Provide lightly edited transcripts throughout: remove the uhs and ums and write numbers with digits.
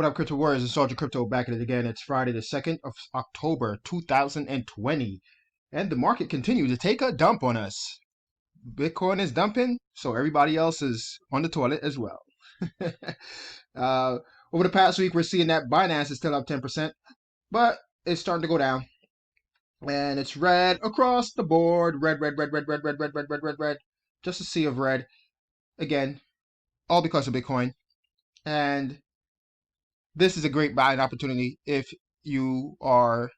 What up, Crypto Warriors? It's Soldier Crypto back at it again. It's Friday, the 2nd of October, 2020. And the market continues to take a dump on us. Bitcoin is dumping, so everybody else is on the toilet as well. Over the past week, we're seeing that Binance is still up 10%, but it's starting to go down. And it's red across the board. Red. Just a sea of red. Again, all because of Bitcoin. And this is a great buying opportunity if you are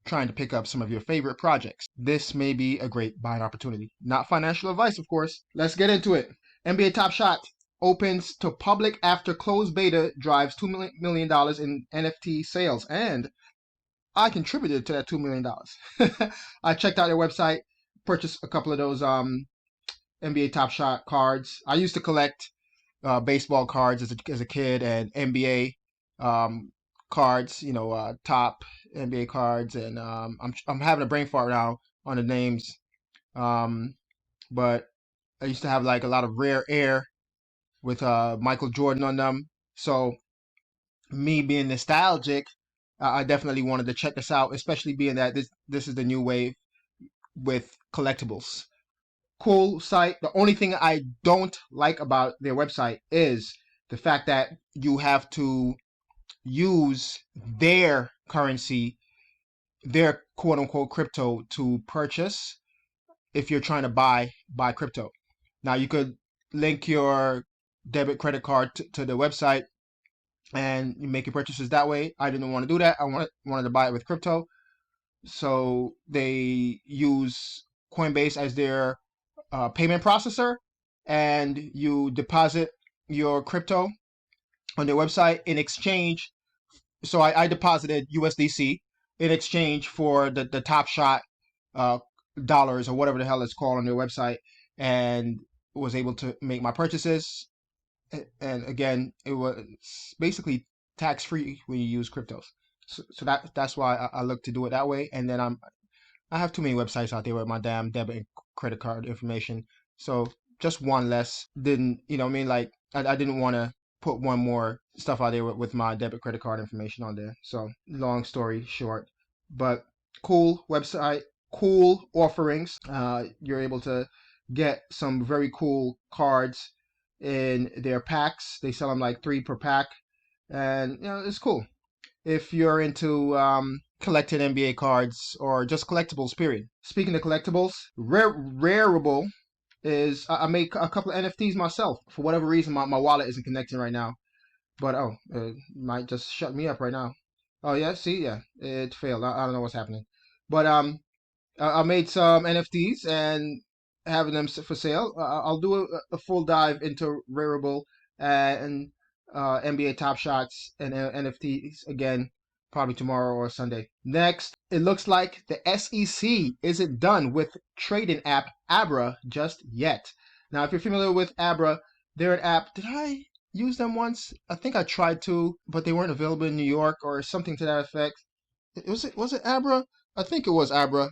trying to pick up some of your favorite projects. This may be a great buying opportunity. Not financial advice, of course. Let's get into it. NBA Top Shot opens to public after closed beta drives $2 million in NFT sales. And I contributed to that $2 million. I checked out their website, purchased a couple of those NBA Top Shot cards. I used to collect baseball cards as a kid and NBA cards, top NBA cards, and I'm having a brain fart now on the names, but I used to have like a lot of rare air with Michael Jordan on them. So me being nostalgic, I definitely wanted to check this out, especially being that this is the new wave with collectibles. Cool site. The only thing I don't like about their website is the fact that you have to use their currency, their quote unquote crypto to purchase if you're trying to buy crypto. Now you could link your debit credit card to the website and you make your purchases that way. I didn't want to do that. I wanted to buy it with crypto. So they use Coinbase as their payment processor, and you deposit your crypto on their website in exchange. So I deposited USDC in exchange for the Top Shot dollars or whatever the hell it's called on their website, and was able to make my purchases. And again, it was basically tax free when you use cryptos. So that's why I look to do it that way. And then I have too many websites out there with my damn debit and credit card information. So just one less. Didn't, like I didn't want to put one more stuff out there with my debit credit card information on there. So long story short, but cool website, cool offerings. You're able to get some very cool cards in their packs. They sell them like 3 per pack, and it's cool if you're into collecting NBA cards or just collectibles, period. Speaking of collectibles, Rareable is, I make a couple of NFTs myself. For whatever reason, my wallet isn't connecting right now. But, it might just shut me up right now. Oh, yeah, see, yeah, it failed. I don't know what's happening. But I made some NFTs and having them for sale. I'll do a full dive into Rareable and NBA Top Shots and NFTs again, probably tomorrow or Sunday. Next, it looks like the SEC isn't done with trading app Abra just yet. Now, if you're familiar with Abra, they're an app. Did I use them once? I think I tried to, but they weren't available in New York or something to that effect. Was it Abra? I think it was Abra.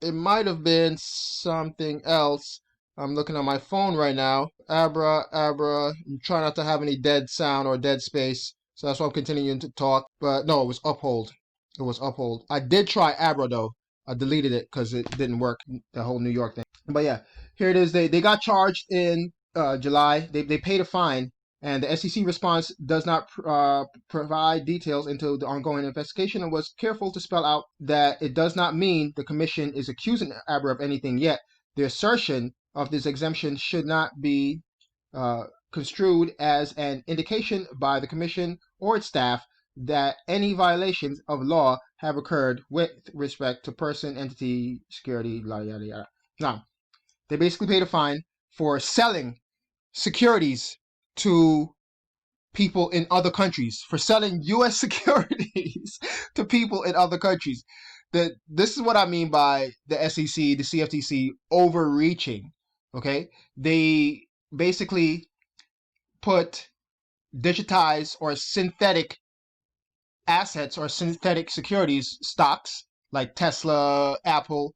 It might have been something else. I'm looking at my phone right now. Abra. I'm trying not to have any dead sound or dead space. So that's why I'm continuing to talk. But no, it was Uphold. It was Uphold. I did try Abra though. I deleted it because it didn't work, the whole New York thing. But yeah, here it is. They got charged in July. They paid a fine. And the SEC response does not provide details into the ongoing investigation and was careful to spell out that it does not mean the commission is accusing Abra of anything yet. The assertion of this exemption should not be construed as an indication by the commission or its staff that any violations of law have occurred with respect to person, entity, security, yada, yada. Now, they basically paid a fine for selling securities to people in other countries, for selling U.S. securities to people in other countries. This is what I mean by the SEC, the CFTC overreaching. Okay, they basically put digitized or synthetic assets or synthetic securities, stocks like Tesla, Apple,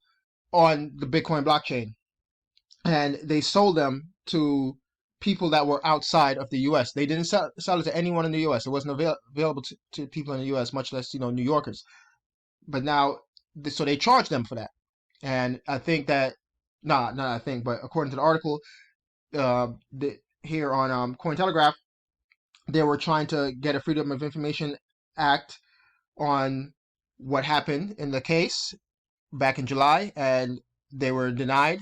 on the Bitcoin blockchain, and they sold them to people that were outside of the U.S. They didn't sell it to anyone in the U.S. It wasn't available to people in the U.S., much less, New Yorkers. But now, so they charged them for that. And I think that, not I think, but according to the article here on Cointelegraph, they were trying to get a Freedom of Information Act on what happened in the case back in July, and they were denied,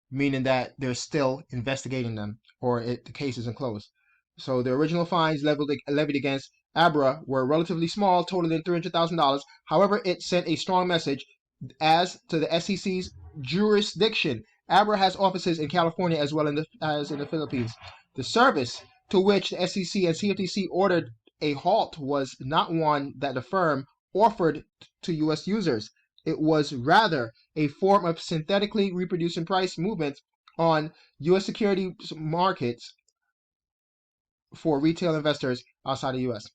meaning that they're still investigating them, or the case isn't closed. So the original fines levied against Abra were relatively small, totaling $300,000. However, it sent a strong message as to the SEC's jurisdiction. Abra has offices in California as well as in the Philippines. The service to which the SEC and CFTC ordered a halt was not one that the firm offered to U.S. users. It was rather a form of synthetically reproducing price movements on U.S. security markets for retail investors outside the U.S.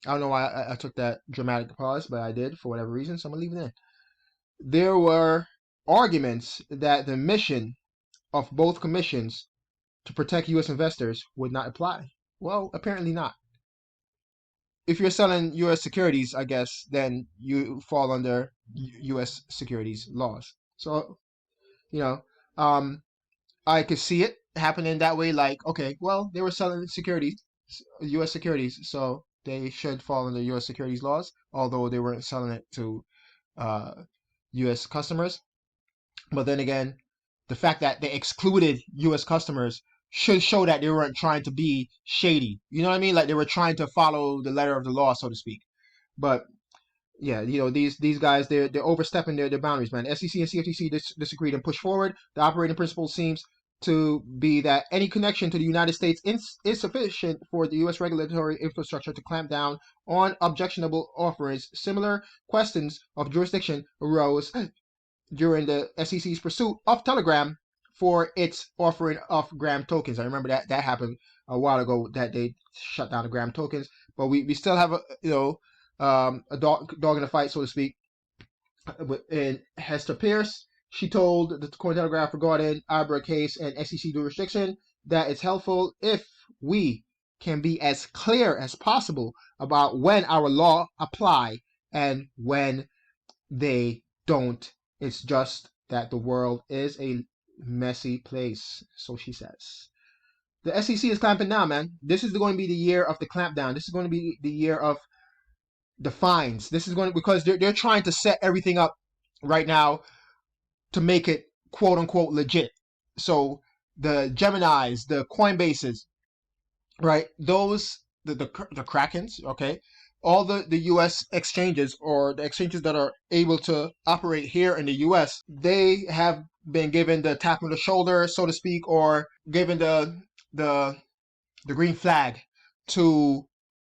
I don't know why I took that dramatic pause, but I did for whatever reason, so I'm going to leave it in. There were arguments that the mission of both commissions to protect U.S. investors would not apply. Well, apparently not. If you're selling U.S. securities, I guess, then you fall under U.S. securities laws. So, I could see it happening that way. Like, okay, well, they were selling securities, U.S. securities, so they should fall under U.S. securities laws, although they weren't selling it to U.S. customers. But then again, the fact that they excluded U.S. customers should show that they weren't trying to be shady. You know what I mean? Like they were trying to follow the letter of the law, so to speak. But yeah, these guys, they're overstepping their boundaries, man. SEC and CFTC disagreed and pushed forward. The operating principle seems to be that any connection to the United States is sufficient for the U.S. regulatory infrastructure to clamp down on objectionable offerings. Similar questions of jurisdiction arose during the SEC's pursuit of Telegram for its offering of Gram tokens. I remember that happened a while ago, that they shut down the Gram tokens, but we still have a dog in the fight, so to speak. And Hester Pierce, she told the Cointelegraph regarding Abra case and SEC jurisdiction that it's helpful if we can be as clear as possible about when our law apply and when they don't. It's just that the world is a messy place, so she says. The SEC is clamping down, man. This is going to be the year of the clampdown. This is going to be the year of the fines. This is going to, because they're trying to set everything up right now to make it quote unquote legit. So the Geminis, the Coinbases, right? Those the Krakens, okay? All the US exchanges, or the exchanges that are able to operate here in the US, they have been given the tap on the shoulder, so to speak, or given the green flag to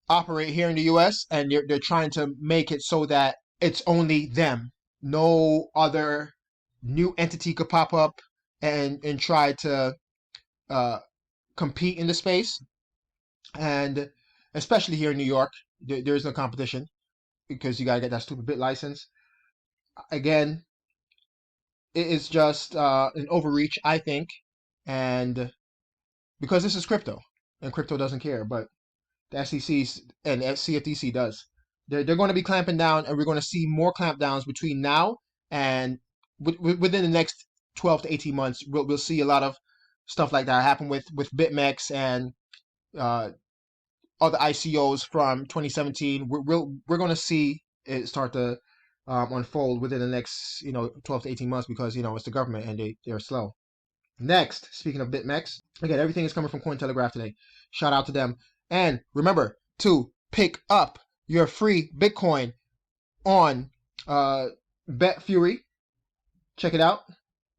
operate here in the US, and they're trying to make it so that it's only them. No other new entity could pop up and try to compete in the space. And especially here in New York, there is no competition because you gotta get that stupid bit license. Again, it is just an overreach, I think, and because this is crypto, and crypto doesn't care, but the SEC and CFTC does. They're going to be clamping down, and we're going to see more clampdowns between now and within the next 12 to 18 months. We'll see a lot of stuff like that happen with BitMEX and other ICOs from 2017. We're going to see it start to unfold within the next 12 to 18 months, because it's the government and they're slow. Next, speaking of BitMEX, again, everything is coming from Cointelegraph today. Shout out to them. And remember to pick up your free Bitcoin on BetFury. Check it out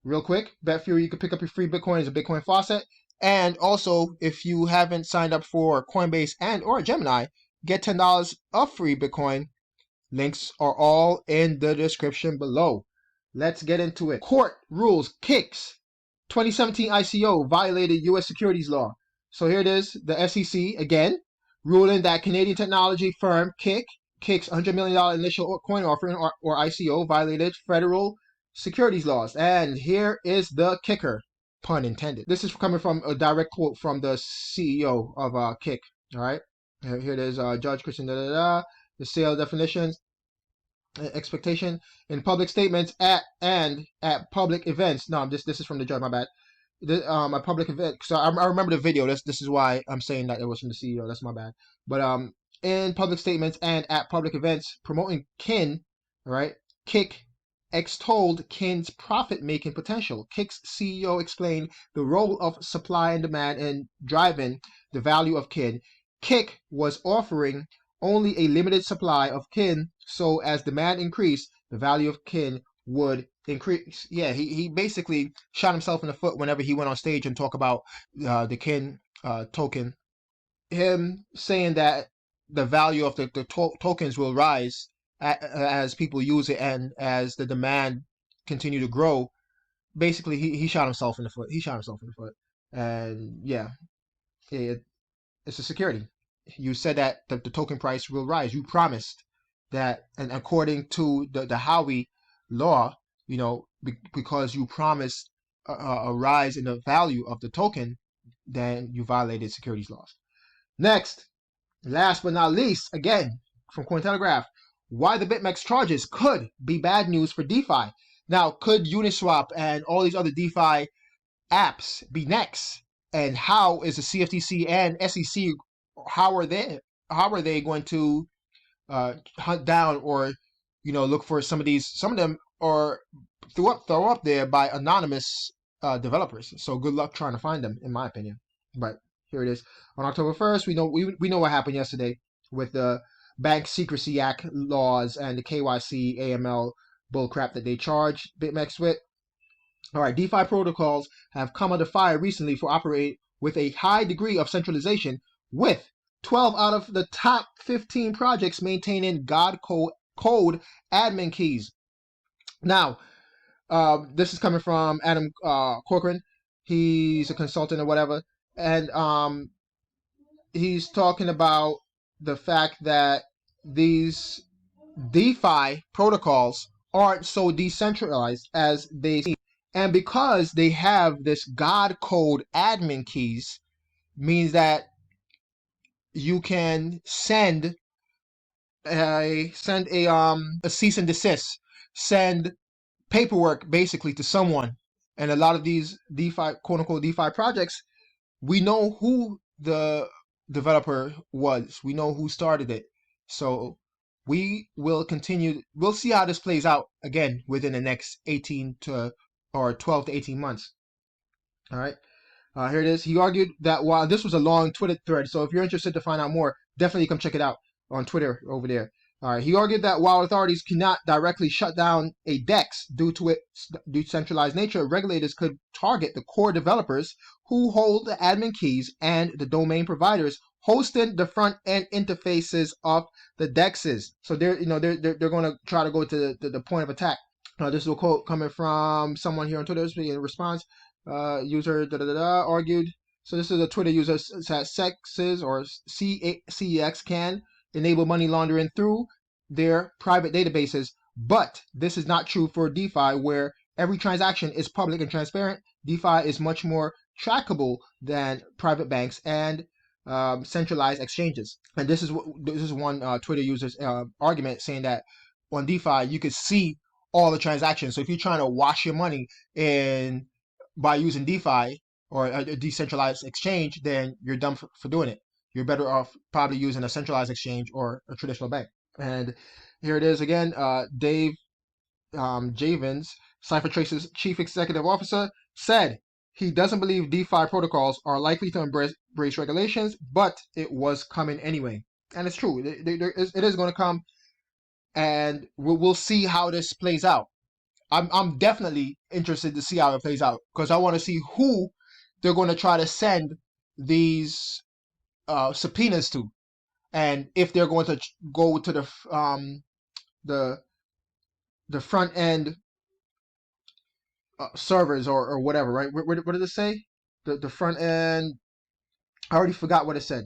real quick. BetFury, you can pick up your free Bitcoin as a Bitcoin faucet. And also, if you haven't signed up for Coinbase and or Gemini, get $10 of free Bitcoin. Links are all in the description below. Let's get into it. Court rules kicks 2017 ICO violated U.S. securities law. So here it is, the SEC again ruling that Canadian technology firm Kik's $100 million initial coin offering, or ICO, violated federal securities laws. And here is the kicker. pun intended. This is coming from a direct quote from the CEO of Kick. All right, here it is. Judge Christian. The sale definitions. Expectation in public statements at public events. No, this is from the judge. My bad. A public event. So I remember the video. This is why I'm saying that it was from the CEO. That's my bad. But in public statements and at public events promoting Kin, all right, Kick extolled Kin's profit-making potential. Kick's CEO explained the role of supply and demand in driving the value of Kin. Kick was offering only a limited supply of Kin, so as demand increased, the value of Kin would increase. Yeah, he basically shot himself in the foot whenever he went on stage and talked about the Kin token. Him saying that the value of the tokens will rise as people use it and as the demand continue to grow. Basically, he shot himself in the foot. He shot himself in the foot. And yeah, it's a security. You said that the token price will rise. You promised that, and according to the Howey law, you know, because you promised a rise in the value of the token, then you violated securities laws. Next, last but not least, again, from Cointelegraph, why the BitMEX charges could be bad news for DeFi. Now, could Uniswap and all these other DeFi apps be next? And how is the CFTC and SEC, how are they going to hunt down or, you know, look for some of them are throw up there by anonymous developers. So good luck trying to find them, in my opinion. But here it is. On October 1st, we know what happened yesterday with the Bank Secrecy Act laws and the KYC AML bullcrap that they charged BitMEX with. All right, DeFi protocols have come under fire recently for operating with a high degree of centralization, with 12 out of the top 15 projects maintaining God code admin keys. Now, this is coming from Adam Corcoran. He's a consultant or whatever, and he's talking about the fact that these DeFi protocols aren't so decentralized as they seem. And because they have this God code admin keys, means that you can send a cease and desist, send paperwork basically to someone. And a lot of these DeFi, quote unquote DeFi projects, we know who the developer was. We know who started it. So we will continue. We'll see how this plays out again within the next 12 to 18 months. All right. Here it is. He argued that while this was a long Twitter thread, so if you're interested to find out more, definitely come check it out on Twitter over there. All right. He argued that while authorities cannot directly shut down a DEX due to its decentralized nature, regulators could target the core developers who hold the admin keys and the domain providers hosting the front end interfaces of the DEXs. So they're going to try to go to the point of attack. This is a quote coming from someone here on Twitter in response. User argued. So this is a Twitter user that CEXs or CEX can enable money laundering through their private databases, but this is not true for DeFi, where every transaction is public and transparent. DeFi is much more trackable than private banks and centralized exchanges. And this is one Twitter user's argument, saying that on DeFi you could see all the transactions. So if you're trying to wash your money by using DeFi or a decentralized exchange, then you're dumb for doing it. You're better off probably using a centralized exchange or a traditional bank. And here it is again. Dave Javins, CipherTrace's chief executive officer, said he doesn't believe DeFi protocols are likely to embrace regulations, but it was coming anyway. And it's true. It is going to come, and we'll see how this plays out. I'm definitely interested to see how it plays out, because I want to see who they're going to try to send these subpoenas to, and if they're going to go to the front end servers or whatever, right? What did it say? The front end. I already forgot what it said,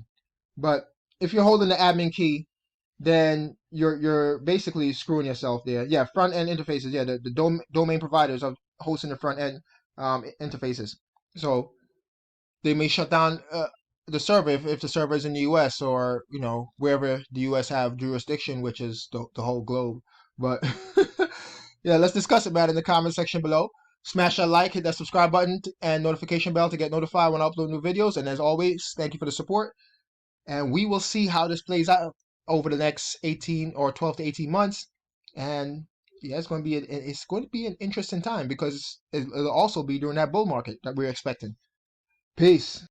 but if you're holding the admin key, then you're basically screwing yourself there. Yeah, front end interfaces. Yeah, the domain providers of hosting the front end interfaces. So they may shut down the server if the server is in the U.S. or wherever the U.S. have jurisdiction, which is the whole globe. But yeah, let's discuss it, man, in the comment section below. Smash that like, hit that subscribe button, and notification bell to get notified when I upload new videos. And as always, thank you for the support. And we will see how this plays out over the next 18 or 12 to 18 months. And yeah, it's going to be an interesting time because it'll also be during that bull market that we're expecting. Peace.